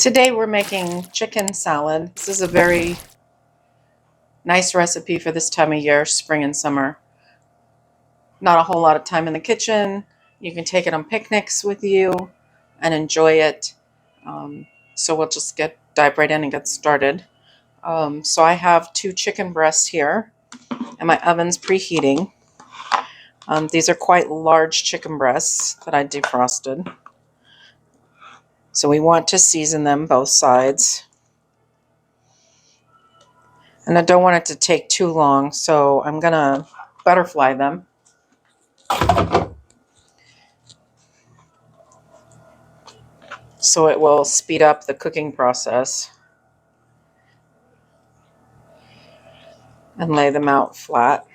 Today we're making chicken salad. This is a very nice recipe for this time of year, spring and summer. Not a whole lot of time in the kitchen. You can take it on picnics with you and enjoy it. So we'll just dive right in and get started. So I have 2 chicken breasts here and my oven's preheating. These are quite large chicken breasts that I defrosted. So we want to season them both sides. And I don't want it to take too long, so I'm going to butterfly them. So it will speed up the cooking process and lay them out flat.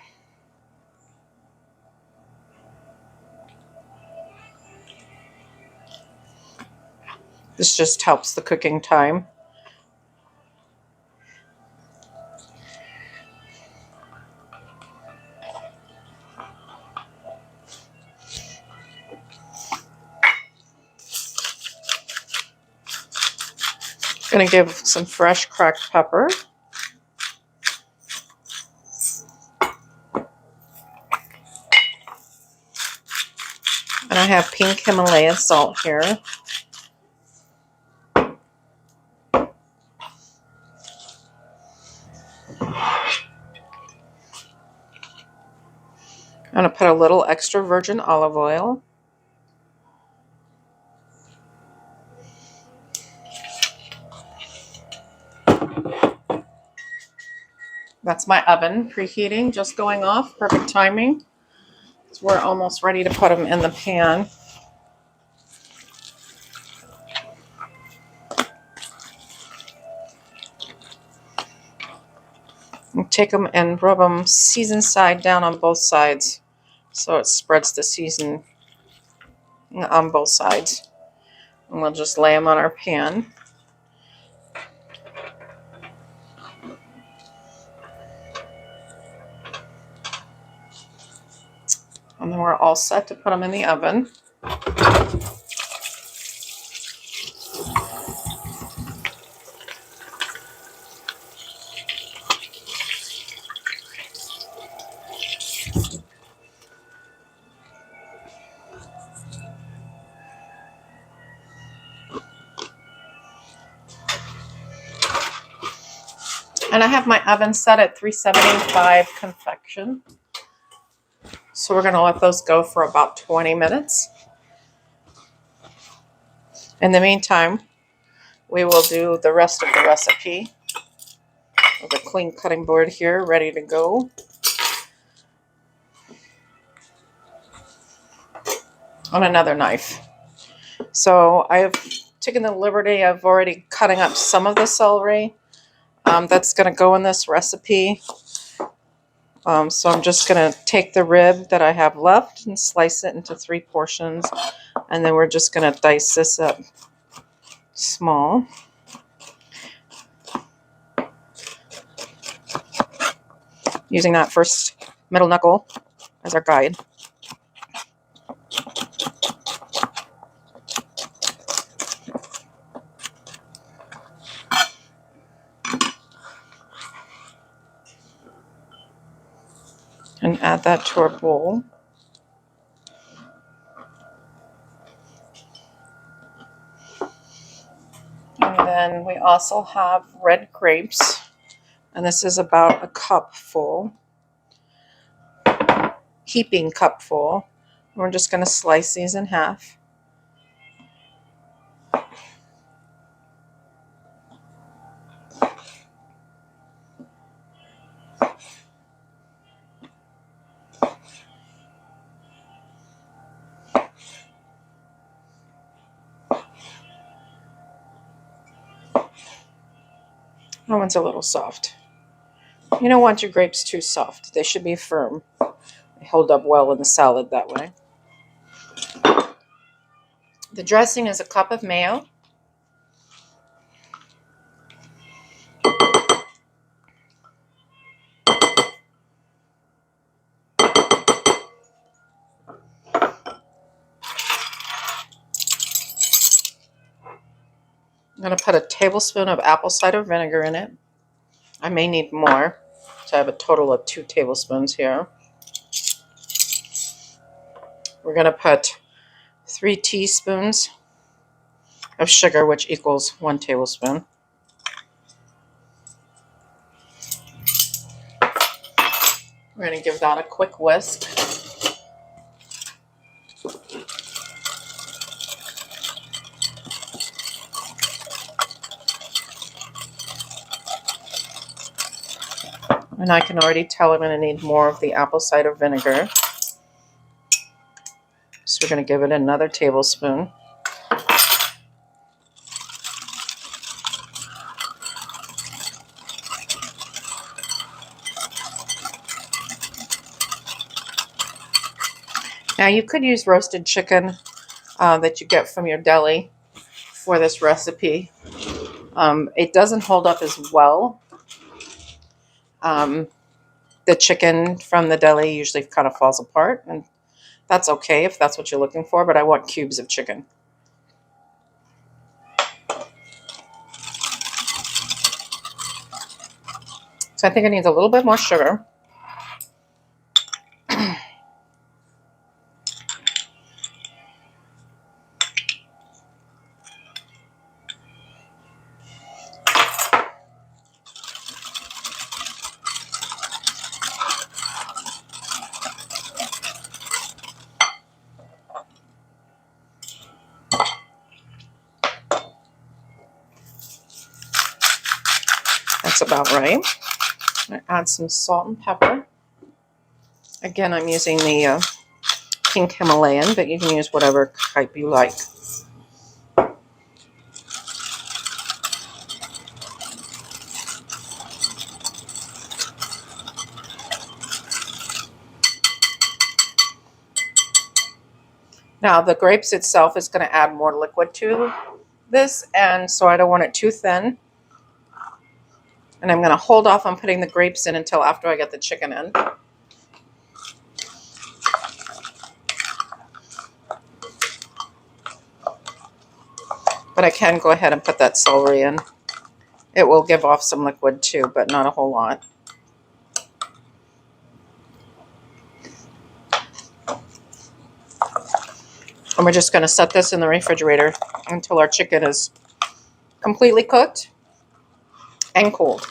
This just helps the cooking time. Going to give some fresh cracked pepper. And I have pink Himalayan salt here. I'm going to put a little extra virgin olive oil. That's my oven preheating, just going off. Perfect timing. So we're almost ready to put them in the pan. And take them and rub them seasoned side down on both sides so it spreads the season on both sides. And we'll just lay them on our pan. And then we're all set to put them in the oven. And I have my oven set at 375 convection. So we're going to let those go for about 20 minutes. In the meantime, we will do the rest of the recipe with a clean cutting board here ready to go. On another knife. So I've taken the liberty of already cutting up some of the celery. That's going to go in this recipe. So I'm just going to take the rib that I have left and slice it into 3 portions. And then we're just going to dice this up small. Using that first middle knuckle as our guide. And add that to our bowl. And then we also have red grapes. And this is about a cupful. Heaping cupful. We're just going to slice these in half. That one's a little soft. You don't want your grapes too soft. They should be firm. They hold up well in the salad that way. The dressing is a cup of mayo. I'm going to put a tablespoon of apple cider vinegar in it. I may need more, so I have a total of 2 tablespoons here. We're going to put 3 teaspoons of sugar, which equals 1 tablespoon. We're going to give that a quick whisk. And I can already tell I'm going to need more of the apple cider vinegar. So we're going to give it another tablespoon. Now you could use roasted chicken that you get from your deli for this recipe. It doesn't hold up as well. The chicken from the deli usually kind of falls apart, and that's okay if that's what you're looking for, but I want cubes of chicken. So I think it needs a little bit more sugar. That's about right. I'm going to add some salt and pepper. Again, I'm using the pink Himalayan, but you can use whatever type you like. Now, the grapes itself is going to add more liquid to this, and so I don't want it too thin. And I'm going to hold off on putting the grapes in until after I get the chicken in. But I can go ahead and put that celery in. It will give off some liquid too, but not a whole lot. And we're just going to set this in the refrigerator until our chicken is completely cooked and cooled.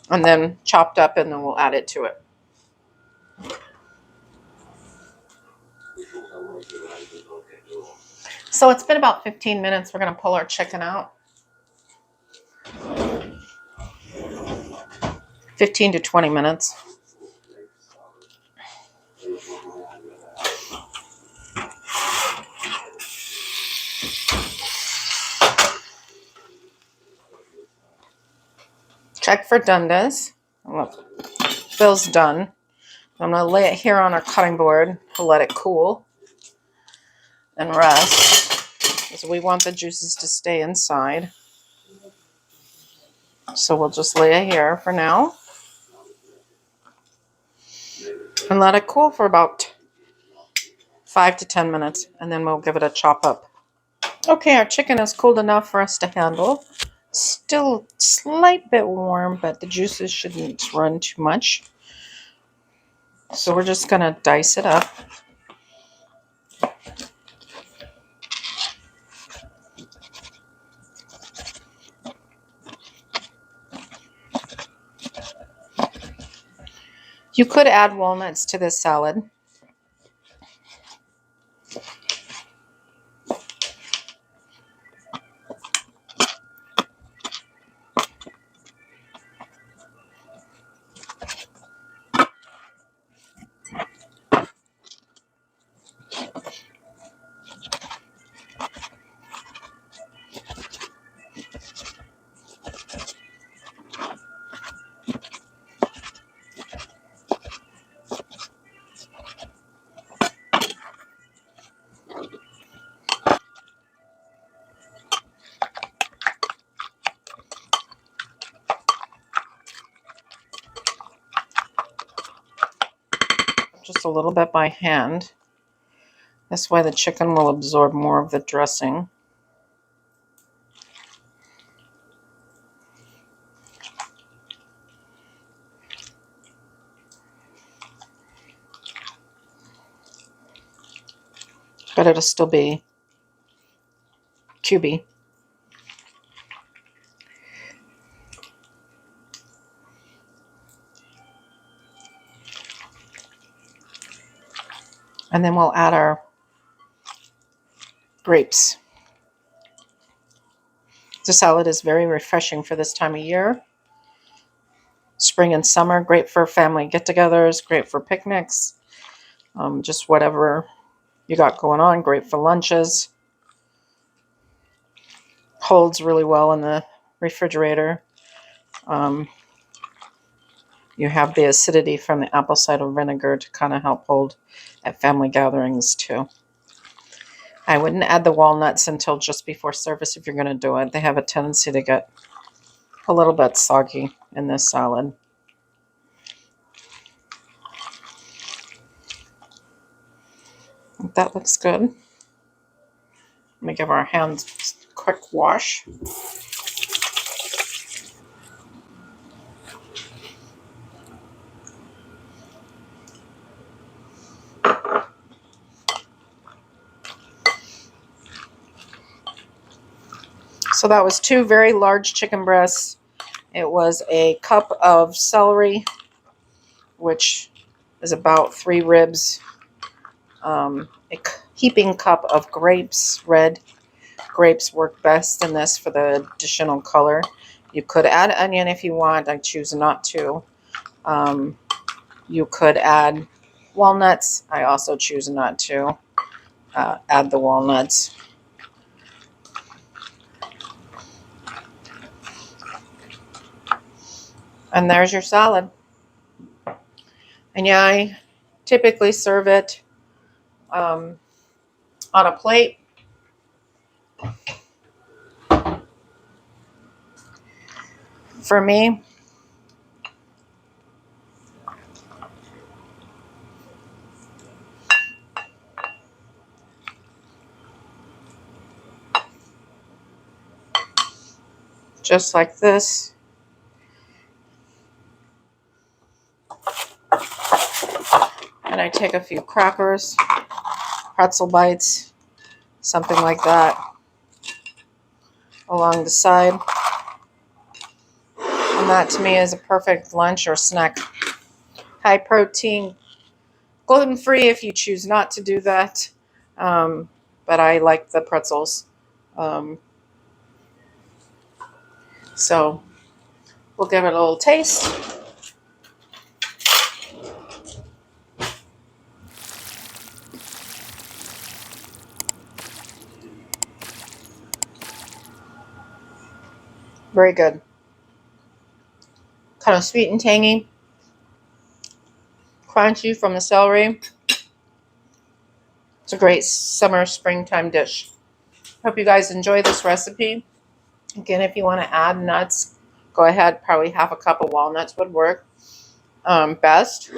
And then chopped up, and then we'll add it to it. So it's been about 15 minutes. We're going to pull our chicken out. 15 to 20 minutes. Check for doneness. Feels done. I'm going to lay it here on our cutting board to let it cool and rest, because we want the juices to stay inside. So we'll just lay it here for now and let it cool for about 5 to 10 minutes, and then we'll give it a chop up. Okay, our chicken is cooled enough for us to handle. Still a slight bit warm, but the juices shouldn't run too much. So we're just going to dice it up. You could add walnuts to this salad. Just a little bit by hand. This way the chicken will absorb more of the dressing. but it'll still be cubey. And then we'll add our grapes. The salad is very refreshing for this time of year. Spring and summer, great for family get-togethers, great for picnics, just whatever you got going on, great for lunches. Holds really well in the refrigerator. You have the acidity from the apple cider vinegar to kind of help hold at family gatherings too. I wouldn't add the walnuts until just before service if you're going to do it. They have a tendency to get a little bit soggy in this salad. That looks good. Let me give our hands a quick wash. So that was 2 very large chicken breasts. It was a cup of celery, which is about 3 ribs. A heaping cup of grapes. Red grapes work best in this for the additional color. You could add onion if you want. I choose not to. You could add walnuts. I also choose not to add the walnuts. And there's your salad. And yeah, I typically serve it on a plate. For me, just like this. And I take a few crackers, pretzel bites, something like that, along the side. And that to me is a perfect lunch or snack. High protein, gluten free if you choose not to do that. But I like the pretzels. So we'll give it a little taste. Very good. Kind of sweet and tangy. Crunchy from the celery. It's a great summer, springtime dish. Hope you guys enjoy this recipe. Again, if you want to add nuts, go ahead. Probably half a cup of walnuts would work best.